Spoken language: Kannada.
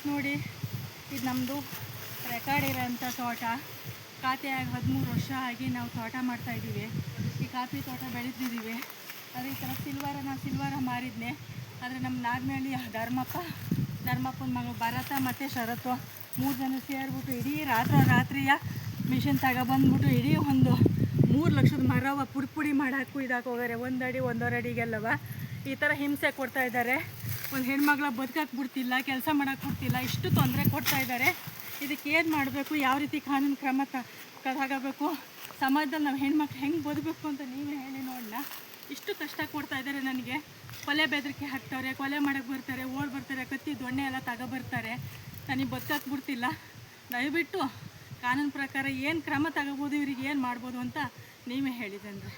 ನೋಡಿ, ಇದು ನಮ್ಮದು ರೆಕಾರ್ಡ್ ಇರೋಂಥ ತೋಟ. ಖಾತೆಯಾಗಿ 13 ವರ್ಷ ಆಗಿ ನಾವು ತೋಟ ಮಾಡ್ತಾಯಿದ್ದೀವಿ. ಈ ಕಾಫಿ ತೋಟ ಬೆಳೆದಿದ್ದೀವಿ. ಆದರೆ ಈ ಥರ ಸಿಲ್ವರ ಮಾರಿದ್ನೆ. ಆದರೆ ನಮ್ಮ ನಾಗನಹಳ್ಳಿ ಧರ್ಮಪ್ಪನ ಮಗ ಭರತ ಮತ್ತು ಶರತ್ತು 3 ಜನ ಸೇರಿಬಿಟ್ಟು ಇಡೀ ರಾತ್ರಿಯ ಮಿಷಿನ್ ತಗೊಬಂದ್ಬಿಟ್ಟು ಇಡೀ ಒಂದು 3 ಲಕ್ಷದ ಮರವ ಪುಡಿ ಮಾಡಾಕು ಹೋಗಾರೆ. 1 ಅಡಿ 1.5 ಅಡಿಗೆಲ್ಲವ ಈ ಥರ ಹಿಂಸೆ ಕೊಡ್ತಾಯಿದ್ದಾರೆ. ಒಂದು ಹೆಣ್ಮಗಳ ಬದುಕಕ್ಕೆ ಬಿಡ್ತಿಲ್ಲ, ಕೆಲಸ ಮಾಡೋಕ್ಕೆ ಬಿಡ್ತಿಲ್ಲ, ಇಷ್ಟು ತೊಂದರೆ ಕೊಡ್ತಾಯಿದ್ದಾರೆ. ಇದಕ್ಕೆ ಏನು ಮಾಡಬೇಕು, ಯಾವ ರೀತಿ ಕಾನೂನು ಕ್ರಮ ತಗೋಬೇಕು, ಸಮಾಜದಲ್ಲಿ ನಾವು ಹೆಣ್ಮಕ್ಳು ಹೆಂಗೆ ಬದುಕಬೇಕು ಅಂತ ನೀವೇ ಹೇಳಿ ನೋಡೋಣ. ಇಷ್ಟು ಕಷ್ಟ ಕೊಡ್ತಾಯಿದ್ದಾರೆ ನನಗೆ. ಕೊಲೆ ಬೆದರಿಕೆ ಹಾಕ್ತವ್ರೆ, ಕೊಲೆ ಮಾಡೋಕ್ಕೆ ಬರ್ತಾರೆ, ಬರ್ತಾರೆ, ಕತ್ತಿ ದೊಣ್ಣೆ ಎಲ್ಲ ತಗೊಬರ್ತಾರೆ. ನನಗೆ ಬದುಕಕ್ಕೆ ಬಿಡ್ತಿಲ್ಲ. ದಯವಿಟ್ಟು ಕಾನೂನು ಪ್ರಕಾರ ಏನು ಕ್ರಮ ತಗೋಬೋದು, ಇವ್ರಿಗೆ ಏನು ಮಾಡ್ಬೋದು ಅಂತ ನೀವೇ ಹೇಳಿದೆ ಅಂದರೆ